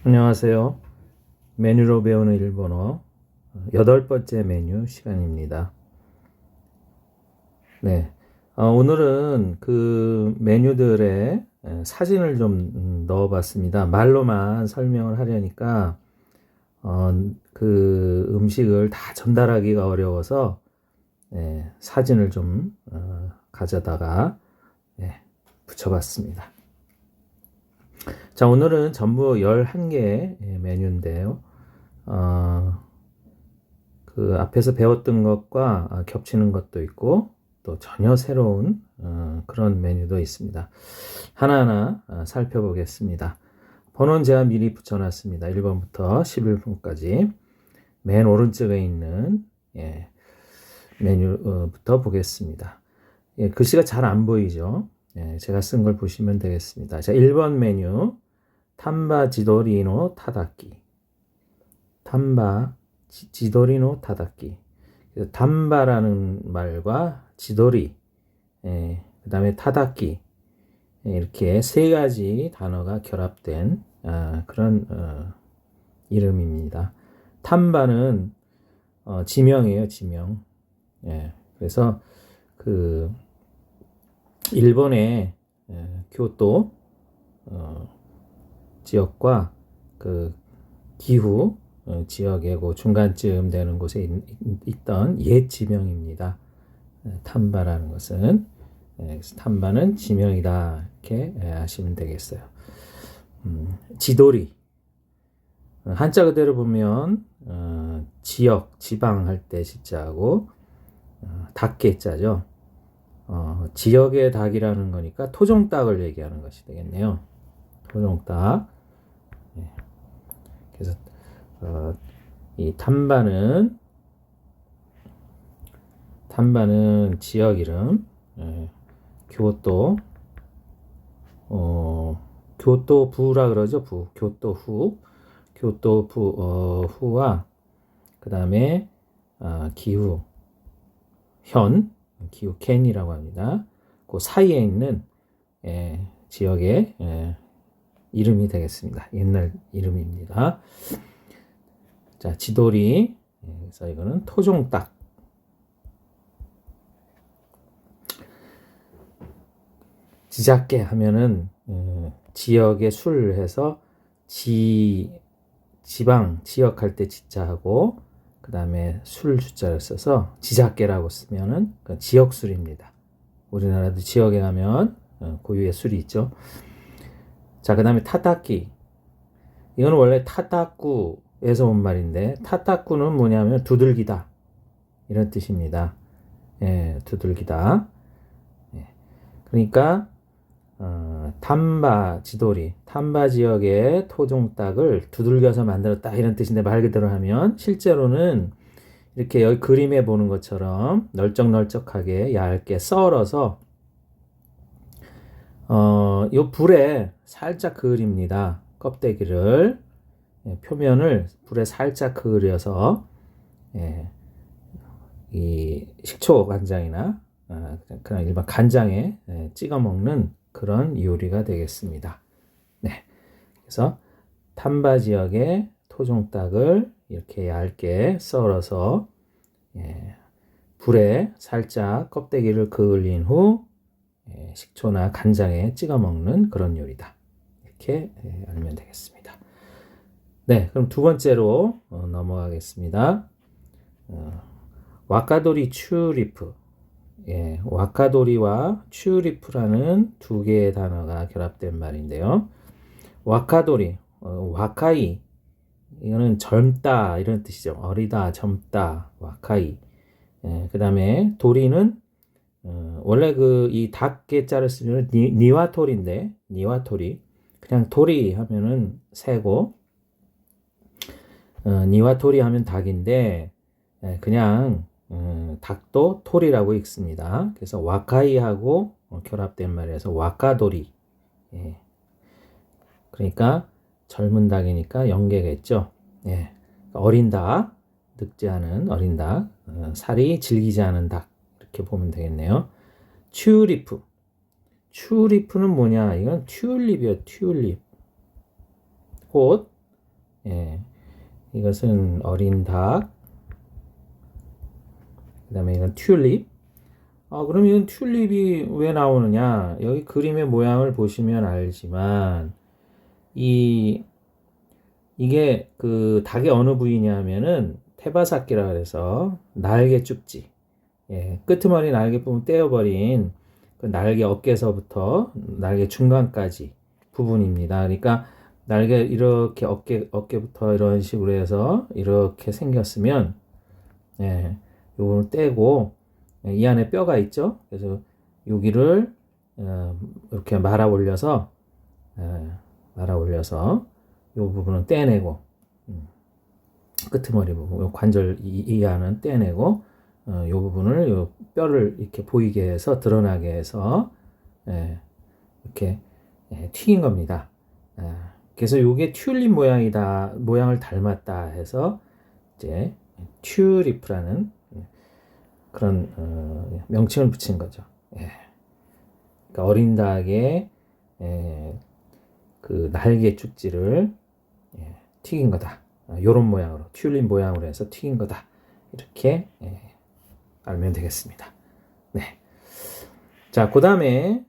안녕하세요. 메뉴로 배우는 일본어 8번째 메뉴 시간입니다. 네. 오늘은 그 메뉴들의 사진을 좀 넣어봤습니다. 말로만 설명을 하려니까 그 음식을 다 전달하기가 어려워서 사진을 좀 가져다가 붙여봤습니다. 자, 오늘은 전부 11개의 메뉴인데요. 그 앞에서 배웠던 것과 겹치는 것도 있고 또 전혀 새로운 그런 메뉴도 있습니다. 하나하나 살펴보겠습니다. 번호는 제가 미리 붙여놨습니다. 1번부터 11번까지 맨 오른쪽에 있는 메뉴부터 보겠습니다. 글씨가 잘 안 보이죠? 제가 쓴 걸 보시면 되겠습니다. 자, 1번 메뉴 탄바 지도리노 타다키. 탄바 지도리노 타다키. 탄바라는 말과 지도리, 그 다음에 타다키, 이렇게 세 가지 단어가 결합된 그런 이름입니다. 탄바는 지명이에요, 지명. 그래서 그 일본의 교토 지역과 그 기후 지역의 그 중간쯤 되는 곳에 있던 옛 지명입니다. 탄바라는 것은 그래서 탄바는 지명이다 이렇게 하시면 되겠어요. 지도리 한자 그대로 보면 지역, 지방 할 때 지자하고 닭게 자죠. 지역의 닭이라는 거니까 토종닭을 얘기하는 것이 되겠네요. 토종닭. 그래서 이 탄바는 지역 이름, 교토, 교토부라 그러죠. 교토부, 후와 그 다음에 기후, 기후 켄이라고 합니다. 그 사이에 있는 지역의 이름이 되겠습니다. 옛날 이름입니다. 자, 지도리. 그래서 이거는 토종닭. 지작게 하면은 지역의 술 해서 지방, 지역 할 때 지자하고 그 다음에 술 숫자를 써서 지작게라고 쓰면은 지역 술입니다. 우리나라도 지역에 가면 고유의 술이 있죠. 자, 그 다음에 타다키. 이건 원래 타다쿠에서 온 말인데, 타다쿠는 뭐냐면 두들기다. 이런 뜻입니다. 두들기다. 그러니까, 탄바 지도리, 탄바 지역의 토종닭을 두들겨서 만들었다. 이런 뜻인데, 말 그대로 하면, 실제로는 이렇게 여기 그림에 보는 것처럼 널쩍널쩍하게 얇게 썰어서 요 불에 살짝 그을입니다. 껍데기를 표면을 불에 살짝 그을려서 이 식초 간장이나 그냥 일반 간장에 찍어 먹는 그런 요리가 되겠습니다. 네, 그래서 탄바 지역의 토종닭을 이렇게 얇게 썰어서 불에 살짝 껍데기를 그을린 후 식초나 간장에 찍어 먹는 그런 요리다. 이렇게 알면 되겠습니다. 네, 그럼 두 번째로 넘어가겠습니다. 와카도리 추리프. 와카도리와 추리프라는 두 개의 단어가 결합된 말인데요. 와카도리, 와카이. 이거는 젊다 이런 뜻이죠. 어리다, 젊다, 와카이. 그 다음에 도리는 원래 이 닭게 자를 쓰면 니와토리인데, 니와토리. 그냥 토리 하면은 새고, 니와토리 하면 닭인데, 그냥, 닭도 토리라고 읽습니다. 그래서 와카이하고 결합된 말이라서 와카도리. 그러니까 젊은 닭이니까 연계겠죠. 어린 닭, 늙지 않은 어린 닭, 살이 질기지 않은 닭. 이렇게 보면 되겠네요. 튤리프. 튤리프는 뭐냐? 이건 튤립이요, 튤립. 꽃. 예, 이것은 어린 닭. 그 다음에 이건 튤립. 그럼 이건 튤립이 왜 나오느냐? 여기 그림의 모양을 보시면 알지만, 이게 그 닭의 어느 부위냐면은 테바사키라 그래서 날개 쭉지. 예, 끄트머리 날개 부분 떼어버린 그 날개 어깨서부터 날개 중간까지 부분입니다. 그러니까 날개 이렇게 어깨부터 이런 식으로 해서 이렇게 생겼으면, 예, 요걸 떼고, 이 안에 뼈가 있죠. 그래서 여기를 이렇게 말아 올려서 이 부분은 떼내고, 끄트머리 부분, 요 관절 이 안은 떼내고, 이 부분을 요 뼈를 이렇게 보이게 해서 드러나게 해서 이렇게 튀긴 겁니다. 그래서 이게 튤립 모양을 닮았다 해서 이제 튤립이라는 그런 명칭을 붙인 거죠. 그러니까 어린 닭의 그 날개 쭉지를 튀긴 거다. 요런 모양으로 튤립 모양으로 해서 튀긴 거다. 이렇게 알면 되겠습니다. 네. 자, 그 다음에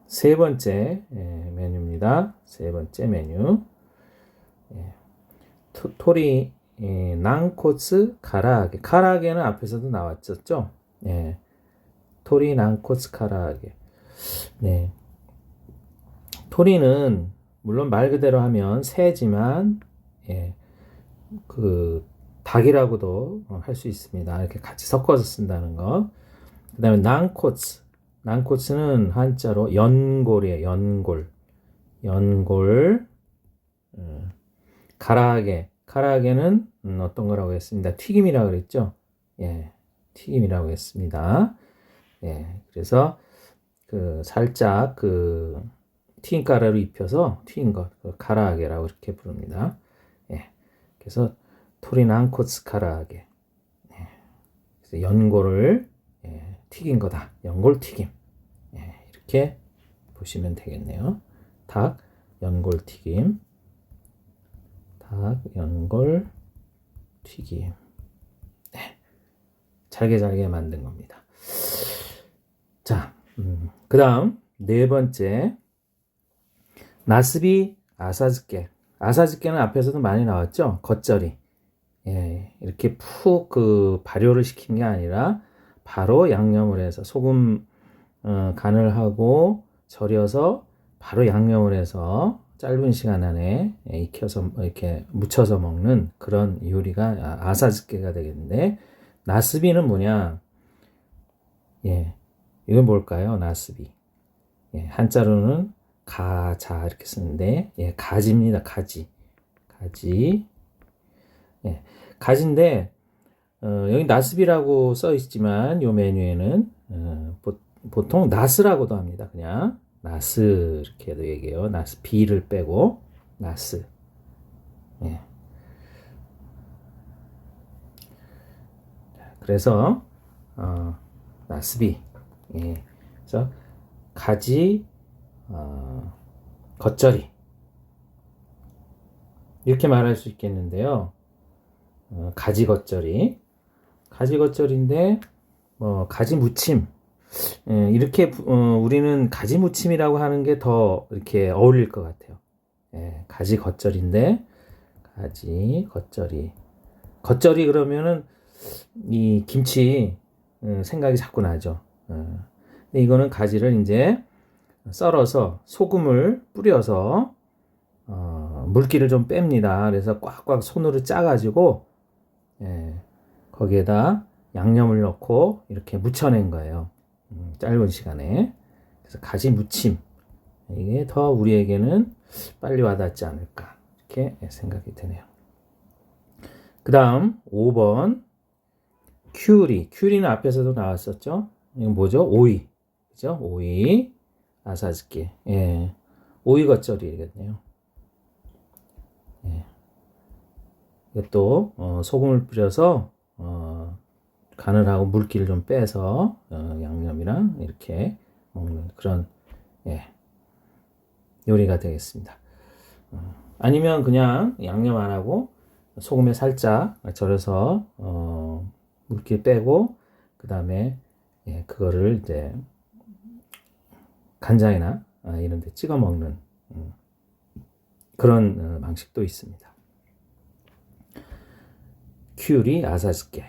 세 번째 메뉴입니다. 세 번째 메뉴. 토리 난코츠 카라아게. 카라아게는 앞에서도 나왔었죠. 토리 난코츠 카라아게. 네. 토리는 물론 말 그대로 하면 새지만 그 닭이라고도 할 수 있습니다. 이렇게 같이 섞어서 쓴다는 거. 그 다음에 난코츠. 난코츠는 한자로 연골이에요. 연골. 가라아게. 가라아게는 어떤 거라고 했습니다. 튀김이라고 그랬죠. 튀김이라고 했습니다. 그래서 그 살짝 그 튀김 가루를 입혀서 튀긴 것, 가라아게라고 이렇게 부릅니다. 그래서 토리난코츠 가라아게. 그래서 연골을 튀긴 거다. 연골 튀김. 이렇게 보시면 되겠네요. 닭 연골 튀김. 닭 연골 튀김. 잘게 만든 겁니다. 자, 그 다음 네 번째 나스비 아사즈케. 아사즈케는 앞에서도 많이 나왔죠. 겉절이. 이렇게 푹 그 발효를 시킨 게 아니라 바로 양념을 해서 소금 간을 하고 절여서 바로 양념을 해서 짧은 시간 안에 익혀서 이렇게 묻혀서 먹는 그런 요리가 아사즈케가 되겠는데, 나스비는 뭐냐? 이건 뭘까요? 나스비. 한자로는 가자 이렇게 쓰는데, 가지입니다. 가지. 가지인데 여기 나스비라고 써 있지만 요 메뉴에는 보통 나스라고도 합니다. 그냥 나스 이렇게도 얘기해요. 나스 비를 빼고 나스. 그래서 나스비. 그래서 가지 겉절이 이렇게 말할 수 있겠는데요. 가지 겉절인데 가지 무침. 이렇게 우리는 가지 무침이라고 하는 게 더 이렇게 어울릴 것 같아요. 가지 겉절인데 가지 겉절이 그러면은 이 김치 생각이 자꾸 나죠. 근데 이거는 가지를 이제 썰어서 소금을 뿌려서 물기를 좀 뺍니다. 그래서 꽉꽉 손으로 짜가지고 거기에다 양념을 넣고 이렇게 무쳐낸 거예요. 짧은 시간에. 그래서 가지 무침. 이게 더 우리에게는 빨리 와닿지 않을까 이렇게 생각이 드네요. 그 다음 5번 큐리는 앞에서도 나왔었죠. 이건 뭐죠? 오이. 그죠? 오이 아사즈케. 오이 겉절이겠네요. 이것도 소금을 뿌려서 간을 하고 물기를 좀 빼서 양념이랑 이렇게 먹는 그런 요리가 되겠습니다. 아니면 그냥 양념 안 하고 소금에 살짝 절여서 물기 빼고 그 다음에 그거를 이제 간장이나 이런 데 찍어 먹는 그런 방식도 있습니다. 큐리 아사스케.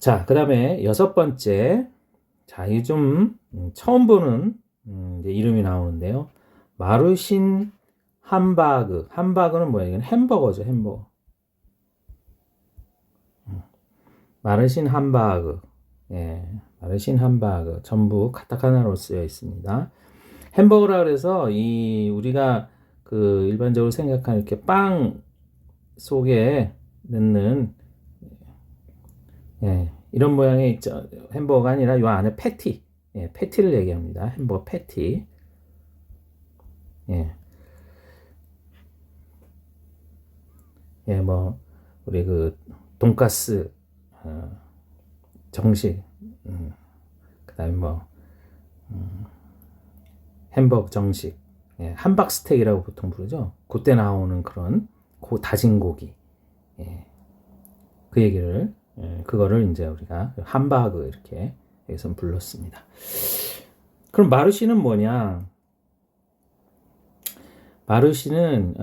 자, 그 다음에 6번째. 자, 이 좀 처음 보는 이제 이름이 나오는데요. 마르신 함바그. 함바그는 뭐예요? 이건 햄버거죠, 햄버거. 마르신 함바그. 예, 마르신 함바그. 전부 카타카나로 쓰여 있습니다. 햄버거라 그래서 우리가 그 일반적으로 생각하는 이렇게 빵 속에 넣는 이런 모양의 햄버거가 아니라 이 안에 패티, 패티를 얘기합니다. 햄버거 패티. 뭐 우리 그 돈가스 정식, 그다음에 뭐 햄버거 정식, 함박 스테이크라고 보통 부르죠. 그때 나오는 그런 다진 고기, 그 얘기를 그거를 이제 우리가 함바그 이렇게 여기서 불렀습니다. 그럼 마르시는 뭐냐? 마르시는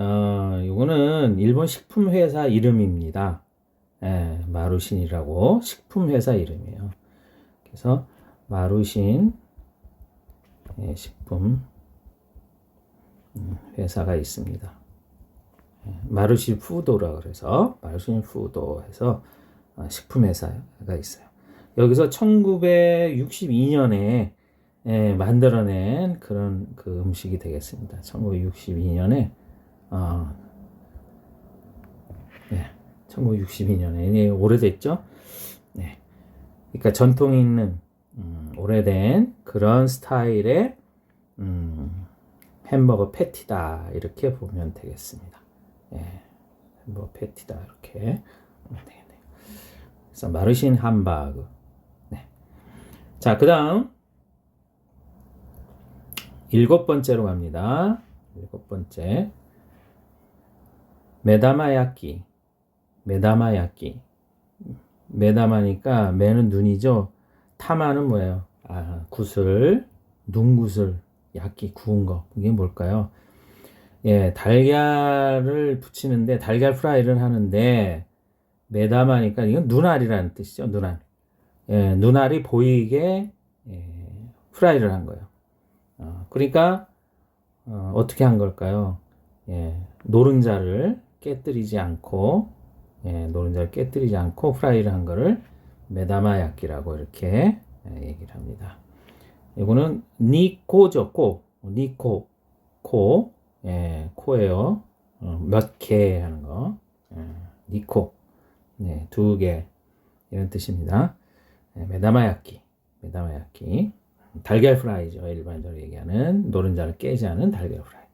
이거는 일본 식품 회사 이름입니다. 마루신이라고 식품 회사 이름이에요. 그래서 마루신 식품 회사가 있습니다. 마루신 푸도라 그래서 마루신 푸도에서 식품 회사가 있어요. 여기서 1962년에 만들어낸 그런 그 음식이 되겠습니다. 1962년에 1962년에 오래됐죠. 네, 그러니까 전통 있는 오래된 그런 스타일의 햄버거 패티다 이렇게 보면 되겠습니다. 햄버거 패티다 이렇게 보면 되겠네요. 그래서 마르신 함바그. 네. 자, 그다음 7번째로 갑니다. 7번째. 메다마야끼. 메다마야끼. 메다마니까 매는 눈이죠. 타마는 뭐예요? 구슬, 눈구슬, 야끼 구운 거. 이게 뭘까요? 달걀을 붙이는데 달걀 프라이를 하는데 메다마니까 이건 눈알이라는 뜻이죠. 눈알. 눈알이 보이게 프라이를 한 거예요. 그러니까 어떻게 한 걸까요? 노른자를 깨뜨리지 않고 프라이를 한 거를 메다마야끼라고 이렇게 얘기를 합니다. 이거는 니코죠. 니코 코예요. 몇 개 하는 거. 니코 2개 이런 뜻입니다. 메다마야끼 달걀 프라이죠. 일반적으로 얘기하는 노른자를 깨지 않은 달걀 프라이.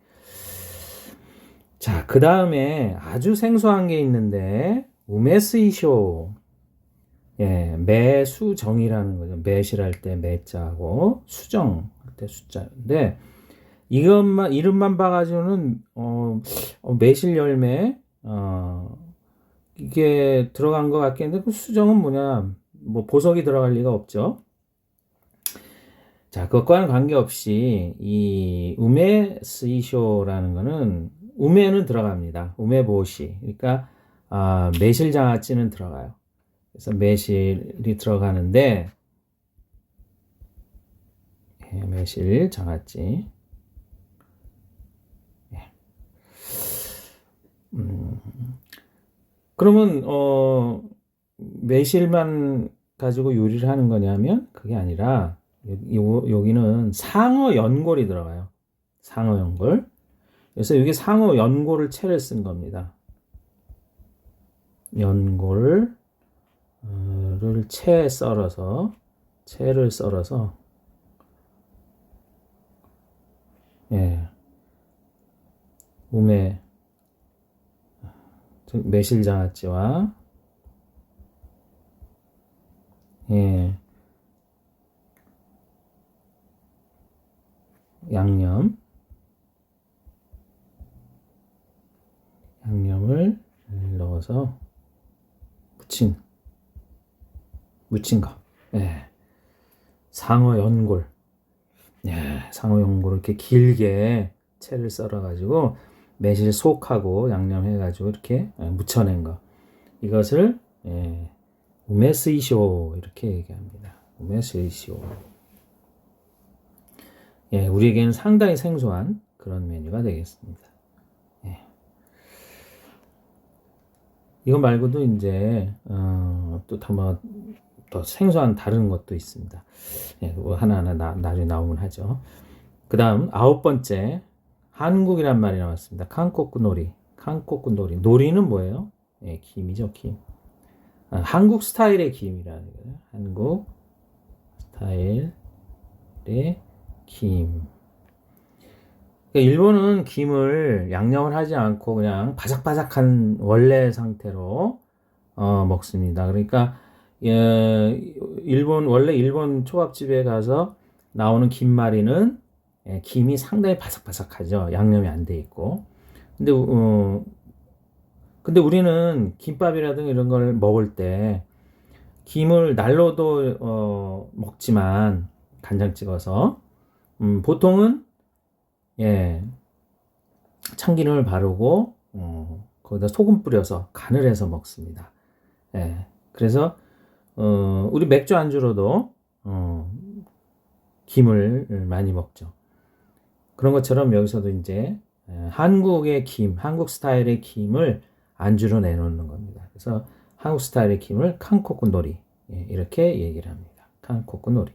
자, 그 다음에 아주 생소한 게 있는데 우메스이쇼. 매수정이라는 거죠. 매실할 때 매자고 수정 할 때 숫자인데 이것만 이름만 봐가지고는 매실 열매 이게 들어간 것 같겠는데 그 수정은 뭐냐? 뭐 보석이 들어갈 리가 없죠. 자, 그것과는 관계없이 이 우메스이쇼라는 거는 우메는 들어갑니다. 우메보시. 그러니까 매실 장아찌는 들어가요. 그래서 매실이 들어가는데 매실 장아찌. 그러면 매실만 가지고 요리를 하는 거냐면 그게 아니라 여기는 상어 연골이 들어가요. 상어 연골. 그래서 여기 상어 연골을 채를 쓴 겁니다. 연골을 채를 썰어서 우메 매실장아찌와 양념 묻혀서 묻힌 거. 예. 상어 연골. 예, 상어 연골을 이렇게 길게 채를 썰어가지고 매실 속하고 양념해가지고 이렇게 묻혀낸 거. 이것을 우메스이쇼 이렇게 얘기합니다. 우메스이쇼. 예, 우리에게는 상당히 생소한 그런 메뉴가 되겠습니다. 예. 이거 말고도 이제 또 더 생소한 다른 것도 있습니다. 예, 하나하나 나중에 나오면 하죠. 그 다음 9번째 한국이란 말이 나왔습니다. 칸코쿠 놀이. 칸코쿠 놀이. 놀이는 뭐예요? 예, 김이죠, 김. 한국 스타일의 김이라는 거예요. 한국 스타일의 김. 그러니까 일본은 김을 양념을 하지 않고 그냥 바삭바삭한 원래 상태로 먹습니다. 그러니까 원래 일본 초밥집에 가서 나오는 김말이는 김이 상당히 바삭바삭하죠. 양념이 안 돼 있고. 근데 우리는 김밥이라든가 이런 걸 먹을 때 김을 날로도 먹지만 간장 찍어서 보통은 참기름을 바르고 거기다 소금 뿌려서 간을 해서 먹습니다. 그래서 우리 맥주 안주로도 김을 많이 먹죠. 그런 것처럼 여기서도 이제 한국의 김, 한국 스타일의 김을 안주로 내놓는 겁니다. 그래서 한국 스타일의 김을 칸코쿠 놀이 이렇게 얘기를 합니다. 칸코쿠 놀이.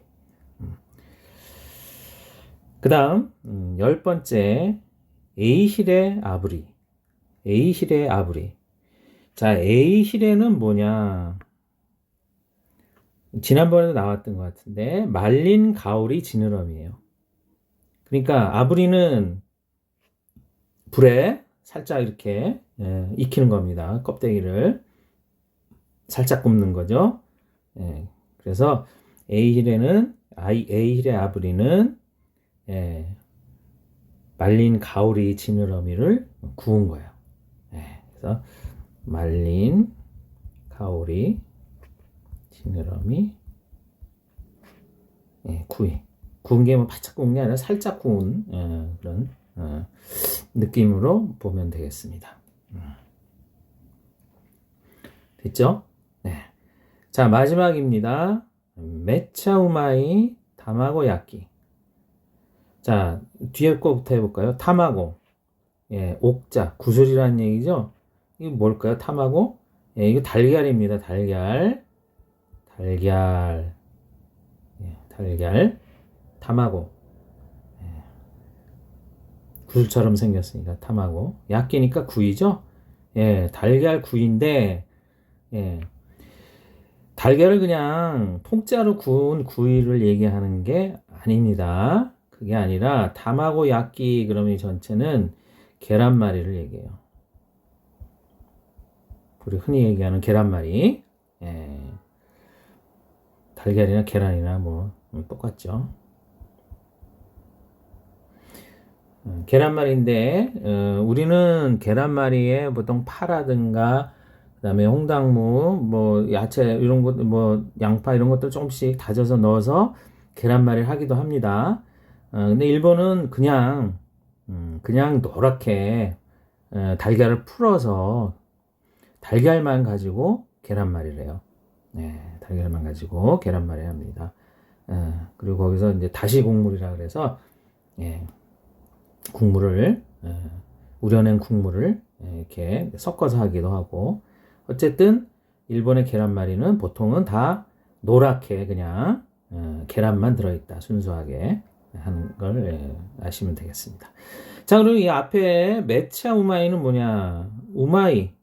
그 다음 10번째 에이히레 아브리. 에이히레 아브리. 자, 에이히레는 뭐냐? 지난번에도 나왔던 것 같은데 말린 가오리 지느러미예요. 그러니까 아브리는 불에 살짝 이렇게 익히는 겁니다. 껍데기를 살짝 굽는 거죠. 그래서 에이히레 아브리는 말린 가오리 지느러미를 구운 거예요. 그래서 말린 가오리 지느러미 구운 게 뭐 바짝 구운 게 아니라 살짝 구운 그런 느낌으로 보면 되겠습니다. 됐죠? 네. 자, 마지막입니다. 메차우마이 타마고 야끼. 자, 뒤에 거부터 해볼까요? 타마고. 옥자, 구슬이라는 얘기죠? 이게 뭘까요? 타마고? 이거 달걀입니다. 달걀. 타마고. 구슬처럼 생겼으니까 타마고. 야끼니까 구이죠? 달걀 구이인데, 달걀을 그냥 통째로 구운 구이를 얘기하는 게 아닙니다. 그게 아니라 타마고 야끼 그러면 전체는 계란말이를 얘기해요. 우리 흔히 얘기하는 계란말이. 달걀이나 계란이나 뭐 똑같죠. 계란말이인데 우리는 계란말이에 보통 파라든가 그다음에 홍당무, 뭐 야채 이런 것, 뭐 양파 이런 것들 조금씩 다져서 넣어서 계란말이를 하기도 합니다. 근데 일본은 그냥 노랗게 달걀을 풀어서 달걀만 가지고 계란말이를 해요. 달걀만 가지고 계란말이 합니다. 그리고 거기서 이제 다시 국물이라 그래서 국물을 우려낸 국물을 이렇게 섞어서 하기도 하고, 어쨌든 일본의 계란말이는 보통은 다 노랗게 그냥 계란만 들어있다 순수하게 하는 걸 아시면 되겠습니다. 자, 그리고 이 앞에 메차 우마이는 뭐냐? 우마이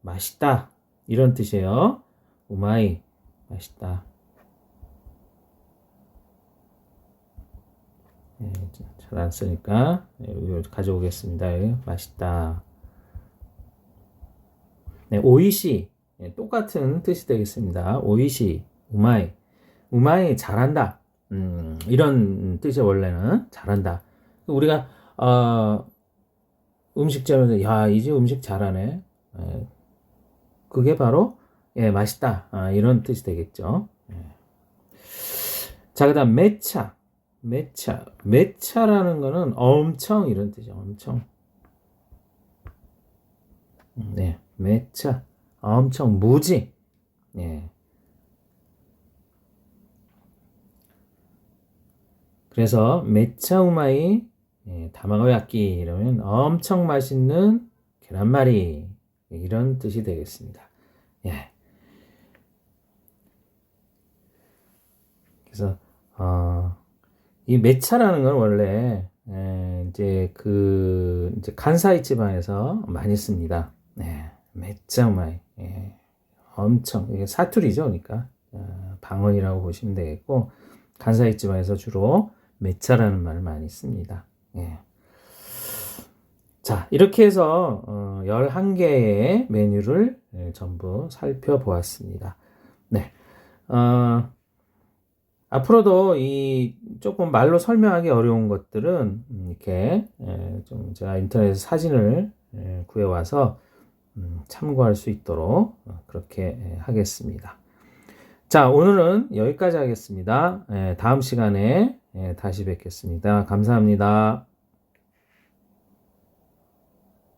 맛있다 이런 뜻이에요. 우마이 맛있다. 잘 안 쓰니까 가져오겠습니다. 맛있다. 오이시 똑같은 뜻이 되겠습니다. 오이시, 우마이. 우마이 잘한다. 이런 뜻이 원래는 잘한다. 우리가 음식점에서 야, 이 집 음식 잘하네. 그게 바로 예, 맛있다. 이런 뜻이 되겠죠. 예. 자, 그다음 매차라는 거는 엄청 이런 뜻이죠. 엄청. 네, 매차. 엄청 무지. 예. 그래서 매차우마이 다마고야끼 이러면 엄청 맛있는 계란말이 이런 뜻이 되겠습니다. 예. 그래서 이 매차라는 건 원래 이제 간사이 지방에서 많이 씁니다. 네, 매차우마이. 엄청 이게 사투리죠, 그러니까 방언이라고 보시면 되겠고 간사이 지방에서 주로 매차라는 말을 많이 씁니다. 예. 자, 이렇게 해서 11개의 메뉴를 전부 살펴보았습니다. 네. 앞으로도 이 조금 말로 설명하기 어려운 것들은 이렇게 좀 제가 인터넷에서 사진을 구해와서 참고할 수 있도록 그렇게 하겠습니다. 자, 오늘은 여기까지 하겠습니다. 다음 시간에 다시 뵙겠습니다. 감사합니다.